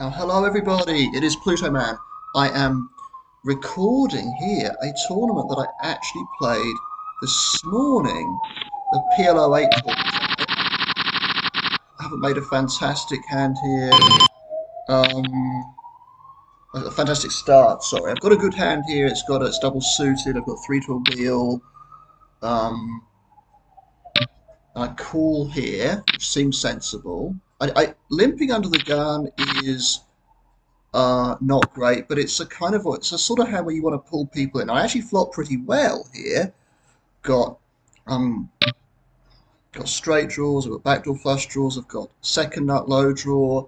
Now, hello everybody, it is Pluto Man. I am recording here a tournament that I actually played this morning, the PLO8 tournament. I haven't made a fantastic hand here, um, a fantastic start, sorry. I've got a good hand here, it's double suited, I've got three to a wheel, um, and I call here, which seems sensible. Limping under the gun is not great, but it's a sort of hand where you want to pull people in. I actually flopped pretty well here. Got um got straight draws, I've got backdoor flush draws, I've got second nut low draw,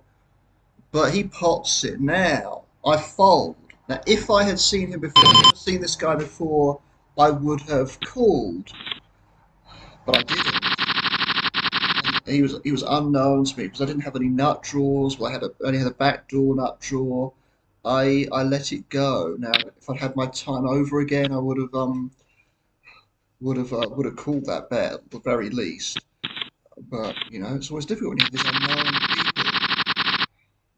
but he pots it now. I fold. Now if I had seen him before, seen this guy before, I would have called, but I didn't. He was unknown to me because I didn't have any nut draws. Well, only had a backdoor nut draw. I let it go. Now, if I'd had my time over again, I would have called that bet at the very least. But it's always difficult when you have these unknown people.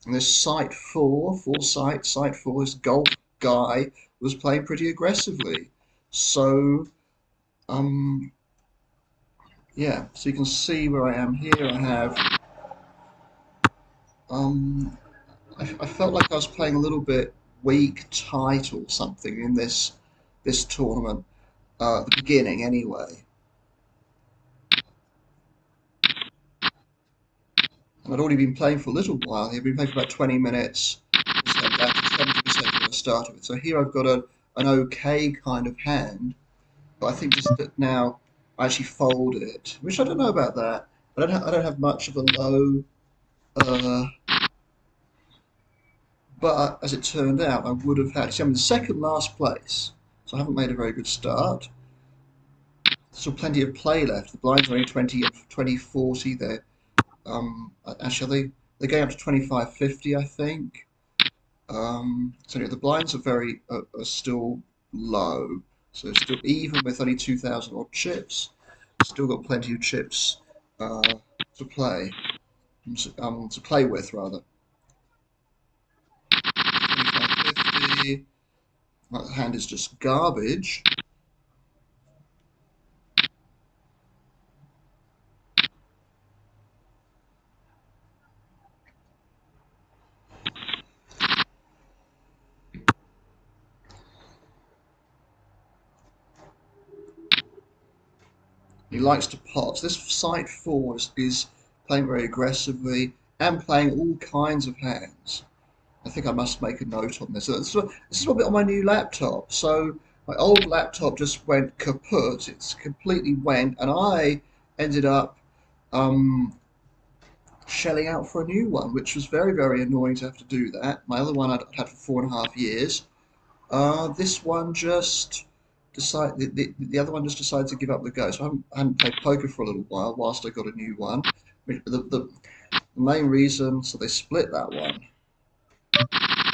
And this site four, this golf guy was playing pretty aggressively. So um yeah, so you can see where I am here. I have um I felt like I was playing a little bit weak, tight, or something in this tournament. At the beginning, anyway. And I'd already been playing for a little while. I'd been playing for about 20 minutes. So down to 70% when I started with. So here I've got an okay kind of hand, but I think just that now I actually fold it, which I don't know about that. I don't have much of a low, uh, but as it turned out, I would have had. See, I'm in second last place, so I haven't made a very good start. Still plenty of play left. The blinds are only 20, 40 there. Actually, they're going up to 25.50, I think. So anyway, the blinds are still low, so still even with only 2,000 odd chips, still got plenty of chips uh, to play, to play with rather. 25.50. That hand is just garbage. He likes to pot. This side four is playing very aggressively and playing all kinds of hands. I think I must make a note on this. This is a bit on my new laptop. So my old laptop just went kaput. It's completely went, and I ended up um, shelling out for a new one, which was very, very annoying to have to do that. My other one I'd had for 4.5 years. This one just decided the other one just decided to give up the ghost. I hadn't played poker for a little while whilst I got a new one. The main reason, so they split that one.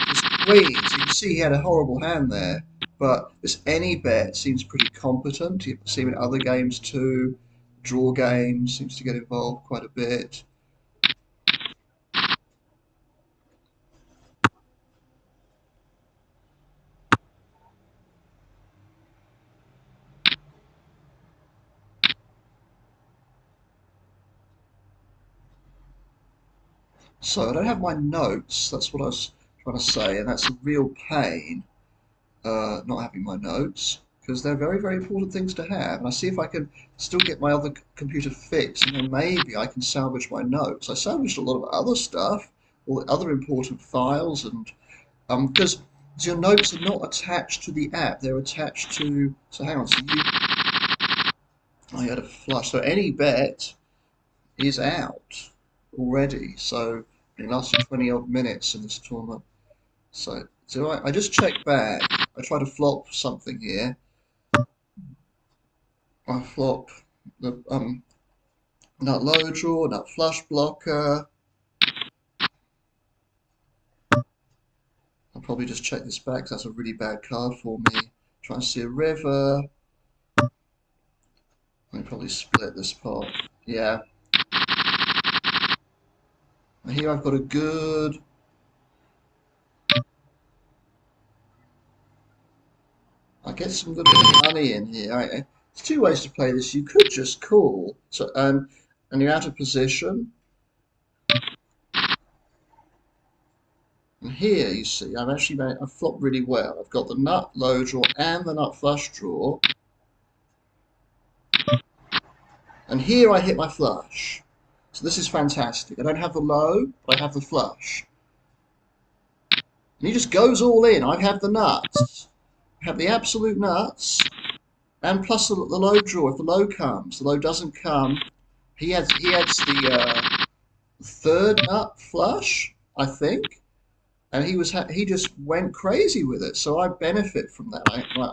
His queen, so you can see he had a horrible hand there, but this any bet seems pretty competent. You see him in other games too. Draw games seems to get involved quite a bit. So I don't have my notes. That's what I was trying to say, and that's a real pain, not having my notes, because they're very, very important things to have. And I see if I can still get my other computer fixed, and then maybe I can salvage my notes. I salvaged a lot of other stuff, all the other important files, and because your notes are not attached to the app, they're attached to. So hang on, I had a flush. So any bet is out already. So it lasted 20 odd minutes in this tournament. So I just check back. I try to flop something here. I flop the nut low draw, nut flush blocker. I'll probably just check this back 'cause that's a really bad card for me. Try and see a river. I probably split this pot. Yeah. And here I've got a good get some little money in here. There's two ways to play this. You could just call, so and you're out of position. And here you see, I've flopped really well. I've got the nut low draw and the nut flush draw, and here I hit my flush. So this is fantastic. I don't have the low, but I have the flush. And he just goes all in. I have the nuts. I have the absolute nuts, and plus the low draw. If the low comes, the low doesn't come. He has the third nut flush, I think, and he just went crazy with it. So I benefit from that.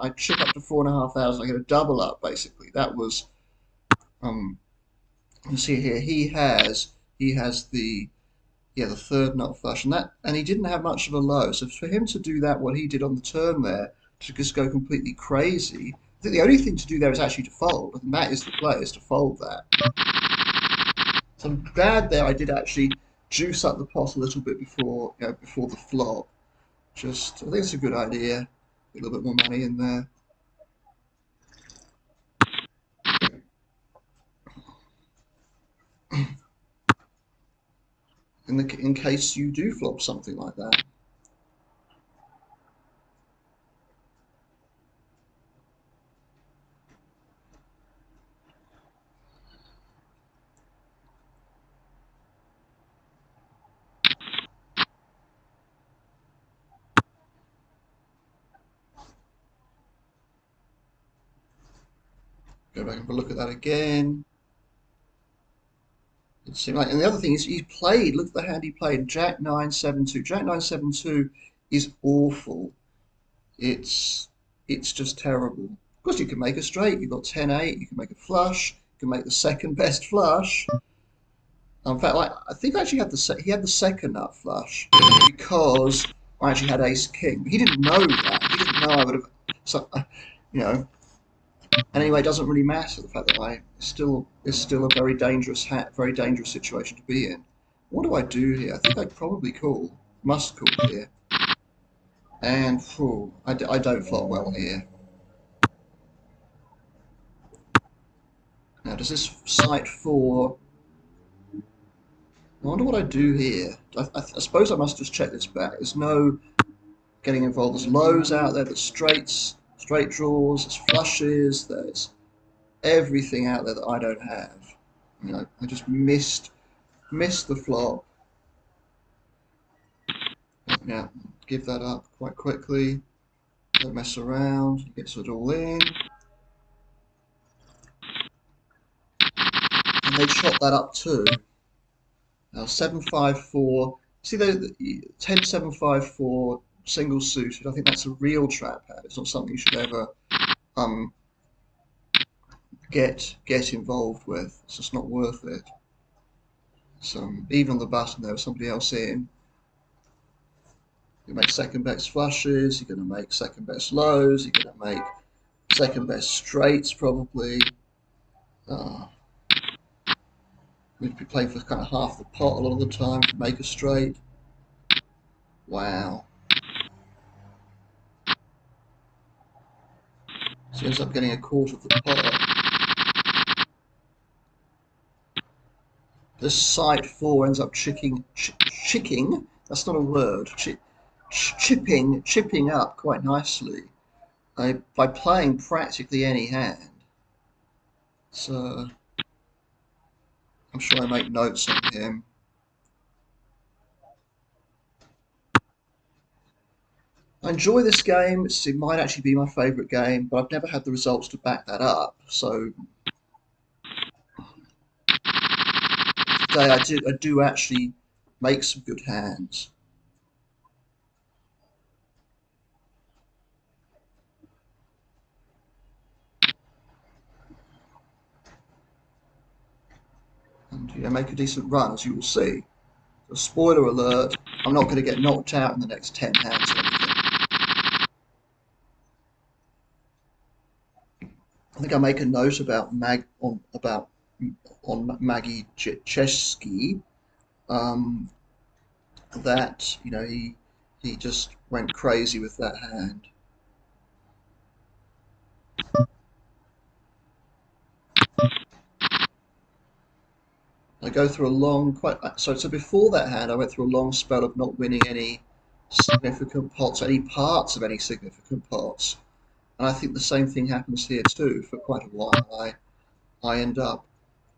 I chip up to 4,500. I get a double up basically. That was you see here he has the third nut flush, and he didn't have much of a low. So for him to do that, what he did on the turn there, to just go completely crazy, I think the only thing to do there is actually to fold, and that is the play, is to fold that. So I'm glad there I did actually juice up the pot a little bit before before the flop. I think it's a good idea. Get a little bit more money in there. In case you do flop something like that. Go back and have a look at that again. It seemed like, and the other thing is he played. Look at the hand he played. Jack 9 7 2. Jack 9 7 2 is awful. It's just terrible. Of course, you can make a straight. You've got 10 8. You can make a flush. You can make the second best flush. In fact, I think I actually he had the second nut flush because I actually had ace king. He didn't know that. He didn't know I would have. So, you know. And anyway, it doesn't really matter. The fact that it's still a very very dangerous situation to be in. What do I do here? I think I probably call. Must call here. And I don't flop well here. Now, does this sight four? I wonder what I do here. I suppose I must just check this back. There's no getting involved. There's lows out there. There's straight draws. There's flushes. There's everything out there that I don't have. I just missed the flop. Yeah, give that up quite quickly. Don't mess around. He gets it all in. And they chop that up too. Now 7 5 4. See the 10 7 5 4 single suited. I think that's a real trap hand. It's not something you should ever get involved with. It's just not worth it. So even on the button there was somebody else in. You make second best flushes. You're going to make second best lows. You're going to make second best straights probably. We'd be playing for kind of half the pot a lot of the time to make a straight. Wow. So he ends up getting a quarter of the pot. This sight four ends up chicking. That's not a word. Chipping up quite nicely by playing practically any hand. So I'm sure I make notes on him. I enjoy this game. It might actually be my favourite game, but I've never had the results to back that up. So today I do actually make some good hands. And make a decent run, as you will see. So spoiler alert, I'm not going to get knocked out in the next 10 hands or anything. I think I make a note about Maggie Chesky, that he just went crazy with that hand. I go through a long, so before that hand, I went through a long spell of not winning any significant pots, any parts of any significant pots. And I think the same thing happens here too. For quite a while, I end up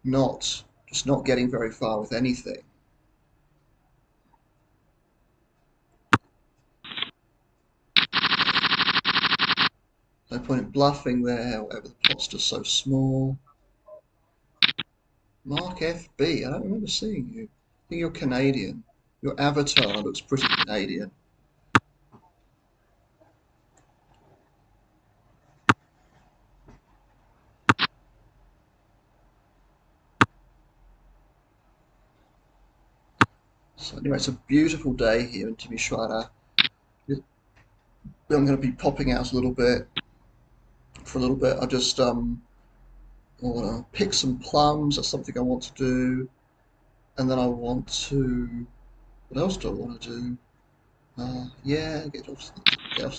not getting very far with anything. No point in bluffing there, whatever, the pot's just so small. Mark FB, I don't remember seeing you. I think you're Canadian. Your avatar looks pretty Canadian. So anyway, it's a beautiful day here in Timisoara. I'm going to be popping out a little bit for a little bit. I just I want to pick some plums. That's something I want to do, and then I want to. What else do I want to do? Yeah, get off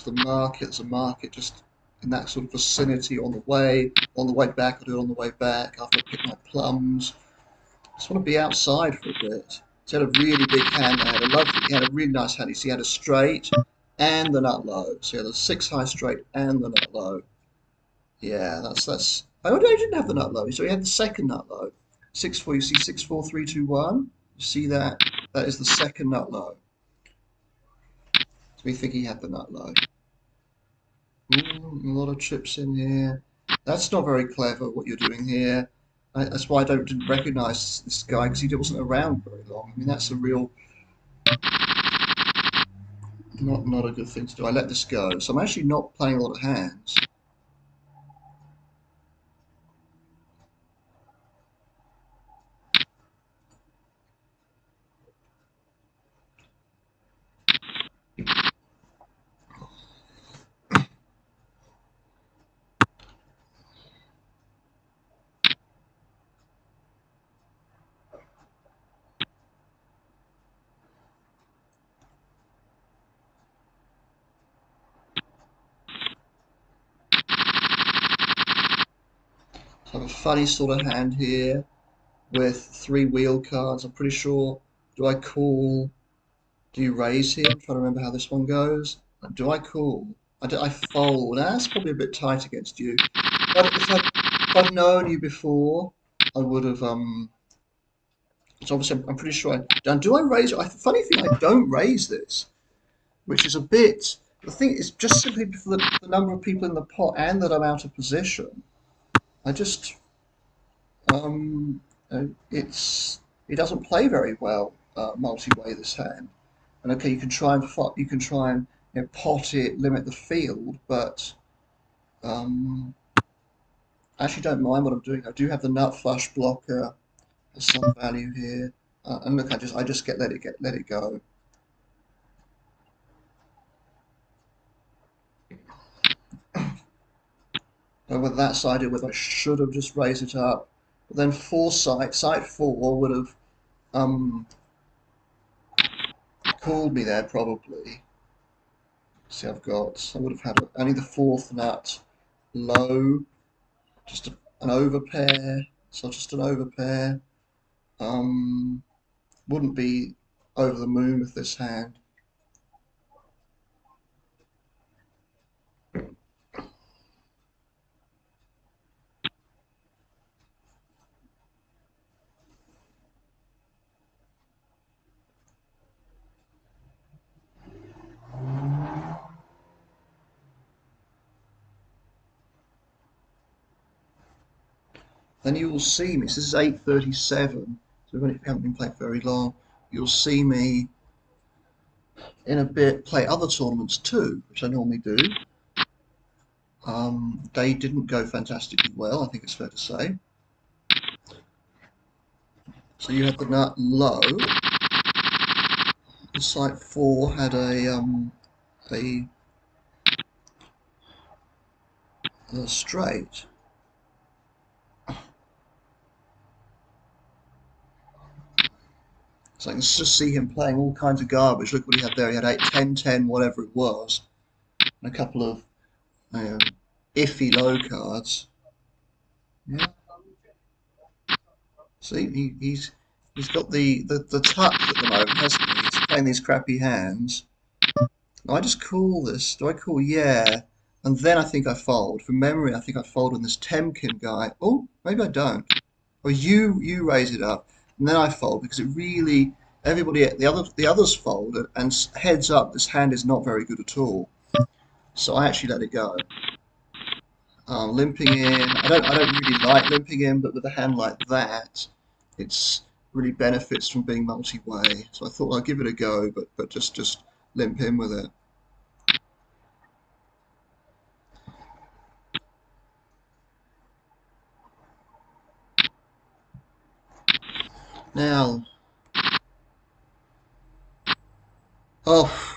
the market. There's a market just in that sort of vicinity on the way. On the way back, I'll do it on the way back after I pick my plums. Just want to be outside for a bit. So he had a really big hand. He had a really nice hand. He had a straight and the nut low. So he had a 6 high straight and the nut low. Yeah, that's. Oh, no, he didn't have the nut low. So he had the second nut low. 6-4. You see 6-4-3-2-1. You see that? That is the second nut low. So we think he had the nut low. A lot of chips in here. That's not very clever what you're doing here. That's why I didn't recognise this guy because he wasn't around very long. I mean, that's a real not a good thing to do. I let this go, so I'm actually not playing a lot of hands. So I have a funny sort of hand here with 3 wheel cards. I'm pretty sure. Do I call? Do you raise here? I'm trying to remember how this one goes. Do I call? I fold. That's probably a bit tight against you. But if I'd known you before, I would have. So obviously, I'm pretty sure do I raise it? Funny thing, I don't raise this, which is a bit. The thing is just simply for the number of people in the pot and that I'm out of position. I just it doesn't play very well multi-way this hand. And okay, you can try and pot it, limit the field, but um, I actually don't mind what I'm doing. I do have the nut flush blocker. There's some value here, and look, I just let it go. And with that side, whether I should have just raised it up, but then side 4 would have called me there probably. See, I would have had only the 4th nut low, just an overpair, so just an overpair. Wouldn't be over the moon with this hand. Then you will see me. So this is 8:37, so we haven't been playing very long. You'll see me in a bit play other tournaments too, which I normally do. They didn't go fantastically well, I think it's fair to say. So you had the nut low. The site 4 had a straight. So I can just see him playing all kinds of garbage. Look what he had there. He had 8, 10, 10, whatever it was, and a couple of iffy low cards. Yeah. See, he's got the touch at the moment, hasn't he? He's playing these crappy hands. Do I just call this? Do I call yeah? And then I think I fold. From memory, I think I fold on this Temkin guy. Oh, maybe I don't. Or you raise it up, and then I fold because it really everybody the others fold and heads up. This hand is not very good at all. So I actually let it go. Limping in. I don't really like limping in, but with a hand like that, it's really benefits from being multi-way. So I thought I'd give it a go, but just limp in with it. Now, oh,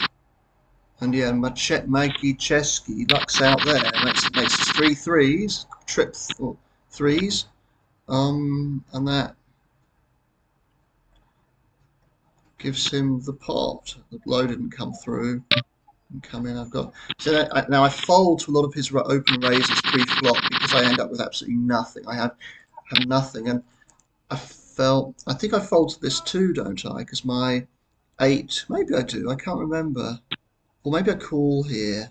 and yeah, Maggie Chesky lucks out there. Makes three threes, or threes. And that gives him the pot. The blow didn't come through and come in. I've got so now I fold to a lot of his open raises pre-flop because I end up with absolutely nothing. I have nothing, and I think I fold to this too, don't I? Because my eight, maybe I do. I can't remember. Or maybe I call here.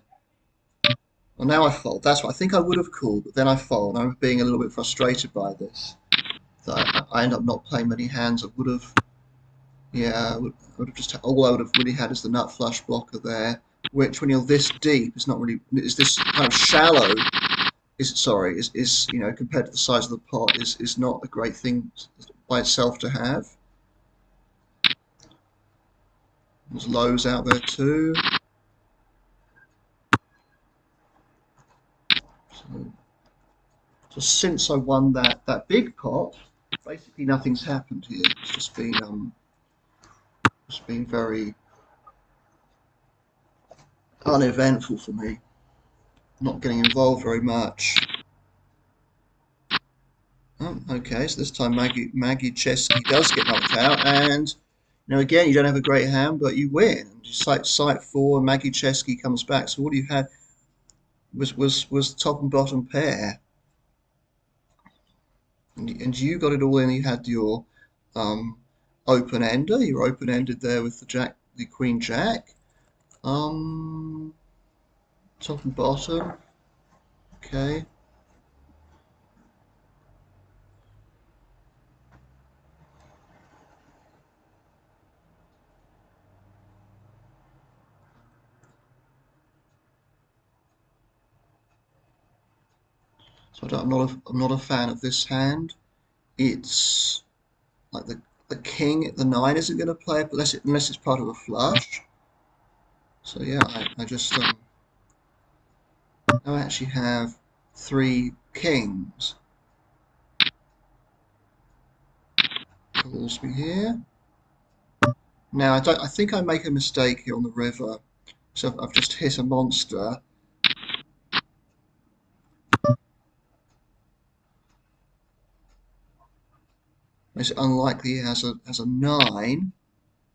Well, now I fold. That's what I think I would have called, but then I fold. I'm being a little bit frustrated by this. That I end up not playing many hands. I would have. Yeah, I would have just all I would have really had is the nut flush blocker there, which when you're this deep, is not really is this kind of shallow. Is compared to the size of the pot is not a great thing by itself to have. There's lows out there too. So since I won that big pot, basically nothing's happened here. It's been very uneventful for me. Not getting involved very much. Oh, okay, so this time Maggie Chesky does get knocked out, and again you don't have a great hand, but you win. You sight four, and Maggie Chesky comes back. So what you had was top and bottom pair, and you got it all in. You had your um, open ender. You were open ended there with the Queen Jack. Um, Top and bottom. Okay. So I'm not a fan of this hand. It's like the king, the nine isn't going to play it unless it's part of a flush. So yeah, I just I actually have three kings. Calls me here. Now I think I make a mistake here on the river. So I've just hit a monster. It's unlikely he has a nine.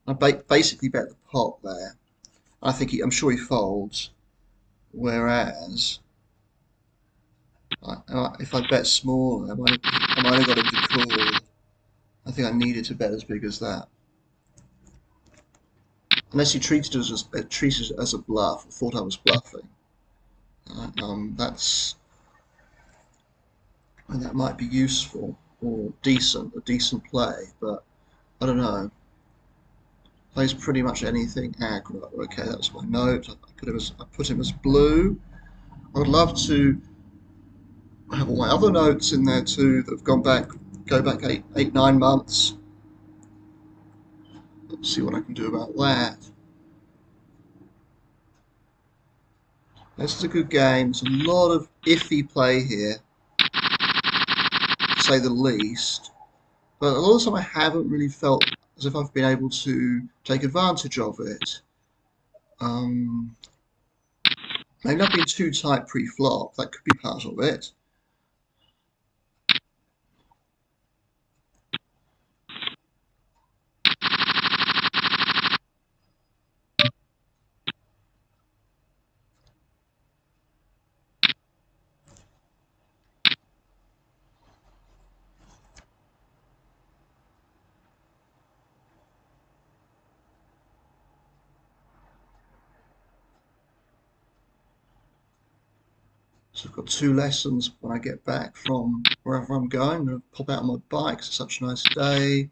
I basically bet the pot there. I'm sure he folds. Whereas if I bet smaller, I might have got him to call. I think I needed to bet as big as that. Unless he treated it as a bluff, or thought I was bluffing. That might be useful or a decent play, but I don't know. Plays pretty much anything aggro. Okay, that's my note. I put him as blue. I would love to have all my other notes in there too that have go back 9 months. Let's see what I can do about that. This is a good game. There's a lot of iffy play here, to say the least. But a lot of the time I haven't really felt as if I've been able to take advantage of it. Um, Maybe not being too tight pre-flop. That could be part of it. So I've got 2 lessons when I get back from wherever I'm going. I'm going to pop out on my bike 'cause it's such a nice day.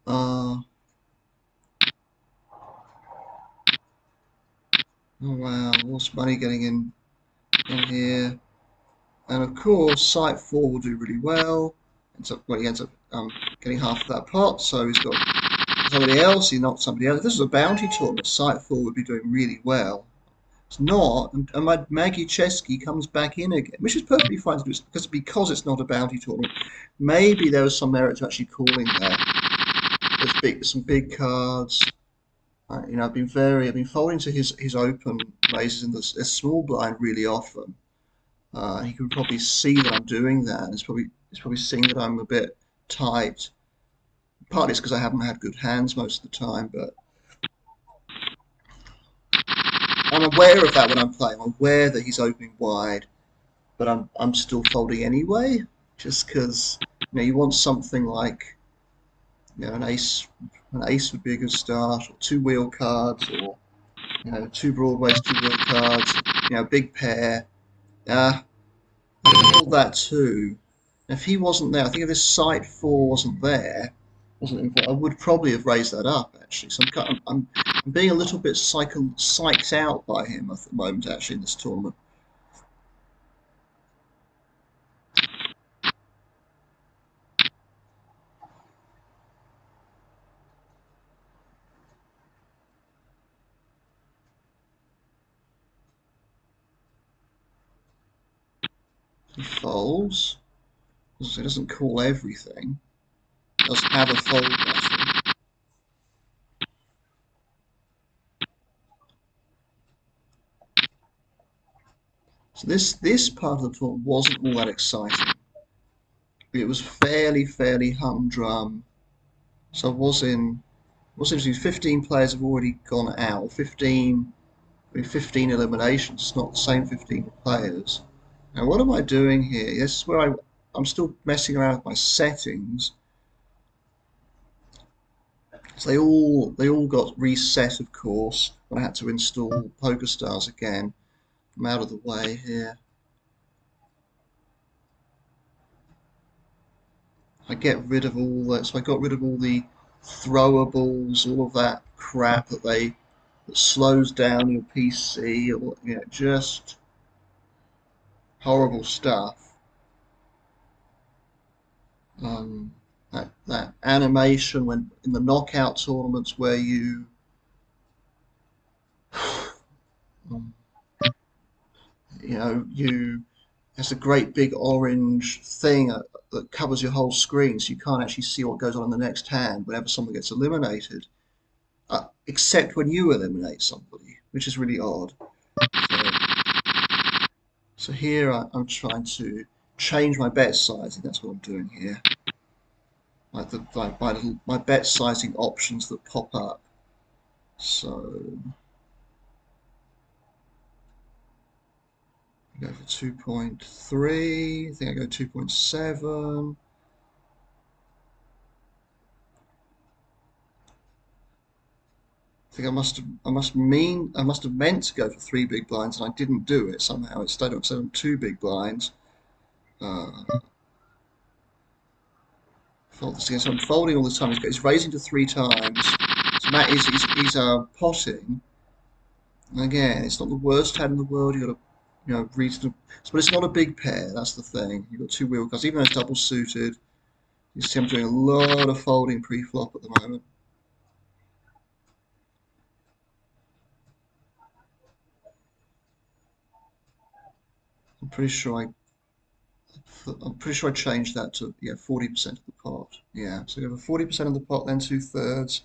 Uh, oh wow, lots of money getting in here. And of course, site 4 will do really well. He ends up getting half of that pot, so he's got somebody else, he knocked somebody else. If this was a bounty tournament, site 4 would be doing really well. It's not, and my Maggie Chesky comes back in again, which is perfectly fine to do because it's not a bounty tournament. Maybe there was some merit to actually calling there. There's some big cards. I've been folding to his open raises in the small blind really often. He can probably see that I'm doing that. He's probably seeing that I'm a bit tight. Partly it's because I haven't had good hands most of the time, but I'm aware of that when I'm playing. I'm aware that he's opening wide, but I'm still folding anyway, just because you want something like an ace. An ace would be a good start, or 2 wheel cards, or 2 broadways, 2 wheel cards. Big pair. Ah, all that too. If he wasn't there, I think if this site 4 wasn't there, wasn't involved, I would probably have raised that up actually. So I'm being a little bit psyched out by him at the moment actually in this tournament. He folds. He doesn't call everything. Does have a fold button. So this part of the tournament wasn't all that exciting. It was fairly humdrum. So what's interesting, 15 players have already gone out. 15 eliminations. It's not the same 15 players. Now what am I doing here? This is where I'm still messing around with my settings. So they all got reset, of course, when I had to install PokerStars again. I'm out of the way here. I get rid of all that. So I got rid of all the throwables, all of that crap that slows down your PC, or just horrible stuff. Um, that animation when in the knockout tournaments where um, you there's a great big orange thing that covers your whole screen, so you can't actually see what goes on in the next hand whenever someone gets eliminated, except when you eliminate somebody, which is really odd. So here I'm trying to change my bet sizing. That's what I'm doing here. My bet sizing options that pop up. So I go for 2.3. I think I go 2.7. I think I must have meant to go for 3 big blinds and I didn't do it somehow. It stayed on 2 big blinds. Uh, fold this again. So I'm folding all the time. He's raising to 3 times. So Matt he's potting. And again, it's not the worst hand in the world. You've got reasonable, but it's not a big pair. That's the thing. You've got 2 wheel cards, even though it's double suited. You see, I'm doing a lot of folding pre-flop at the moment. I'm pretty sure I changed that to 40% of the pot. Yeah, so you have 40% of the pot, then 2/3,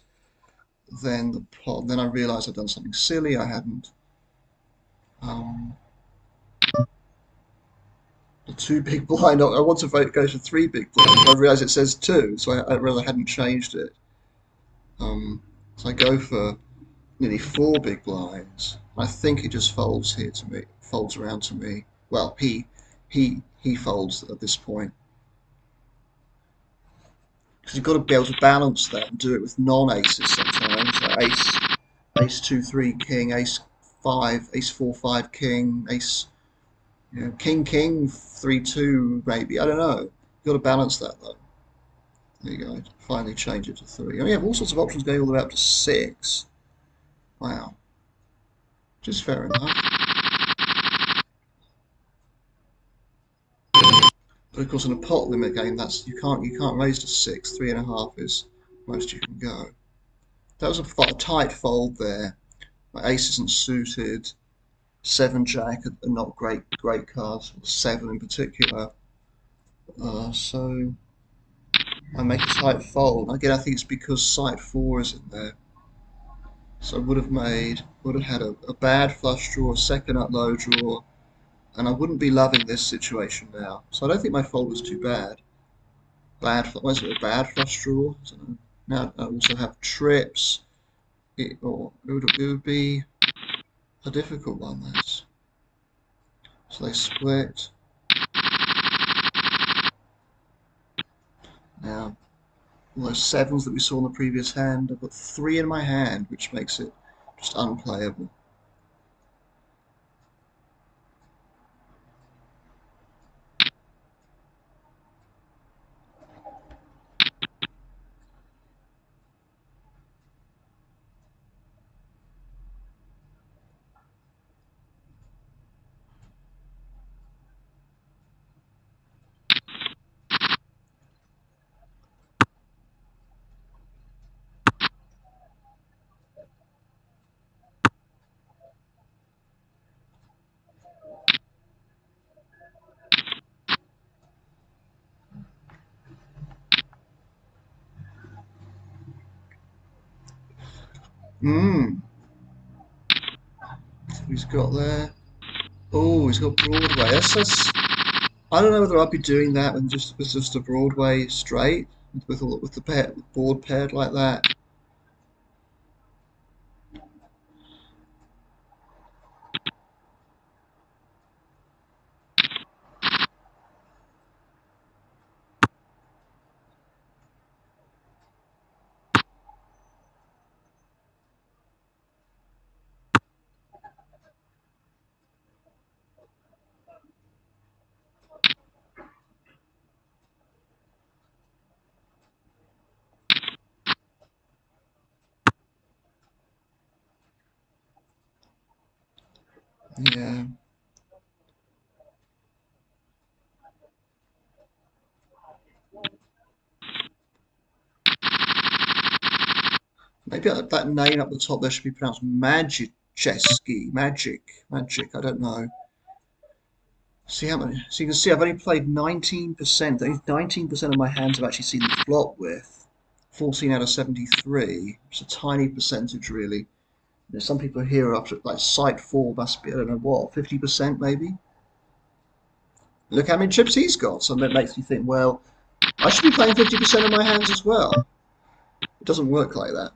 then the pot. Then I realised I'd done something silly. I hadn't. Um, the 2 big blind. I want to vote go to 3 big blinds. I realised it says 2, so I realised I hadn't changed it. So I go for nearly 4 big blinds. I think he just folds here to me, folds around to me. Well, he folds at this point because you've got to be able to balance that and do it with non-aces sometimes. Like ace 2 3 king, ace 5, ace 4 5 king, ace You know, king king 3-2 maybe. I don't know. You've got to balance that though. There you go. Finally change it to 3. And we have all sorts of options going all the way up to 6. Wow. Just fair enough. But of course, in a pot limit game, that's you can't raise to 6. 3.5 is most you can go. That was a tight fold there. My ace isn't suited. 7 jack are not great cards. 7 in particular. So I make a tight fold. Again, I think it's because sight 4 is in there. So I would have had a bad flush draw, a second up low draw, and I wouldn't be loving this situation now. So I don't think my fold was too bad. Was it a bad flush draw? I don't know. Now I also have trips. It would be a difficult one. This. So they split. Now all those 7s that we saw in the previous hand, I've got 3 in my hand, which makes it just unplayable. Hmm. He's got there. Oh, he's got Broadway. I don't know whether I'd be doing that with just a Broadway straight with the board paired like that. Yeah. Maybe that name up the top there should be pronounced Magicheski. Magic. I don't know. See how many? So you can see I've only played 19%. 19% of my hands have actually seen the flop with. 14 out of 73. It's a tiny percentage, really. There's some people here are up to like sight 4 must be I don't know what 50% maybe. Look how many chips he's got. So that makes you think, well, I should be playing 50% of my hands as well. It doesn't work like that.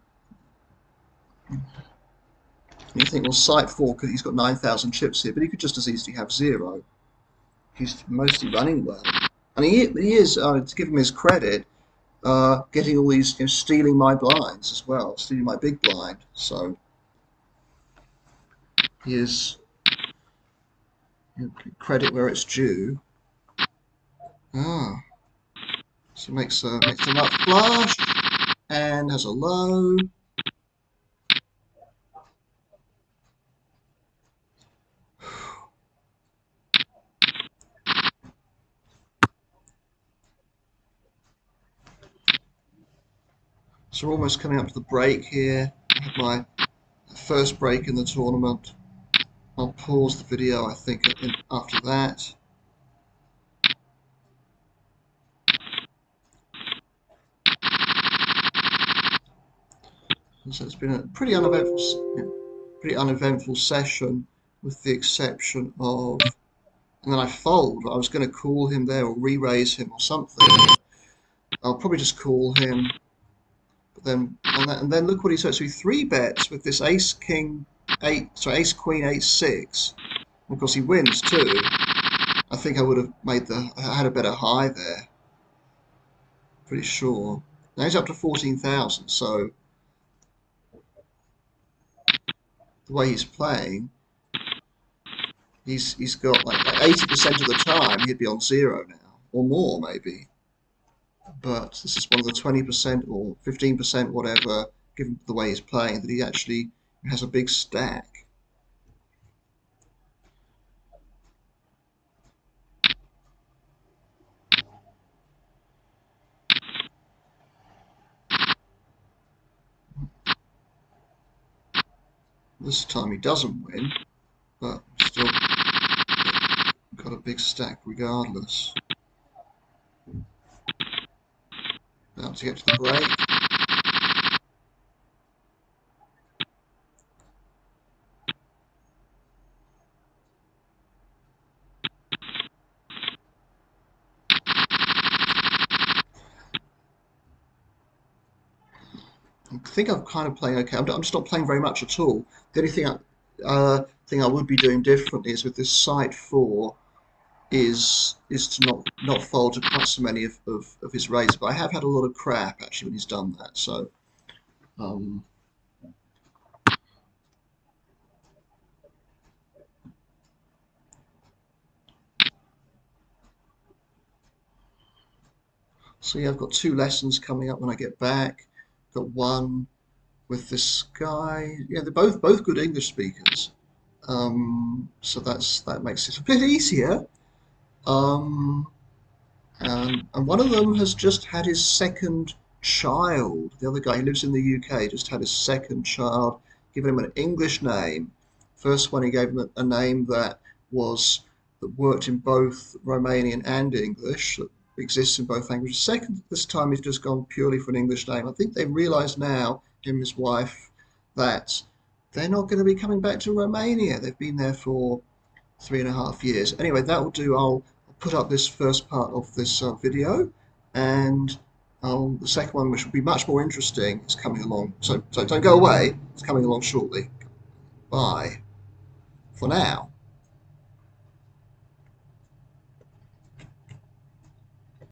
You think, well, sight 4 because he's got 9,000 chips here, but he could just as easily have 0. He's mostly running well, and he is to give him his credit, getting all these, stealing my blinds as well, stealing my big blind. So he is, credit where it's due. Ah, so makes a nut flush and has a low. So we're almost coming up to the break here. I have my first break in the tournament. I'll pause the video, I think, after that. So it's been a pretty uneventful session, with the exception of, and then I fold. I was going to call him there or re-raise him or something. I'll probably just call him, but then look what he said. So he 3-bets with this ace king 8, so ace queen 8-6. Of course he wins too. I think I would have I had a better high there. Pretty sure. Now he's up to 14,000. So the way he's playing, He's got like 80% of the time he'd be on zero now, or more maybe. But this is one of the 20% or 15%, whatever, given the way he's playing, that he actually has a big stack. This time he doesn't win, but still got a big stack regardless. About to get to the break. I think I'm kind of playing okay. I'm just not playing very much at all. The only thing I would be doing differently is with this site 4 is to not fold to quite so many of his raids. But I have had a lot of crap actually when he's done that. Um, so yeah, I've got 2 lessons coming up when I get back. Got one with this guy. Yeah, they're both good English speakers. So that makes it a bit easier. Um, and one of them has just had his second child. The other guy, he lives in the UK, just had his second child, given him an English name. First one, he gave him a name that worked in both Romanian and English, that exists in both languages. Second, this time he's just gone purely for an English name. I think they've realised now, him and his wife, that they're not going to be coming back to Romania. They've been there for 3.5 years. Anyway, that will do. I'll put up this first part of this video, and the second one, which will be much more interesting, is coming along. So don't go away. It's coming along shortly. Bye for now.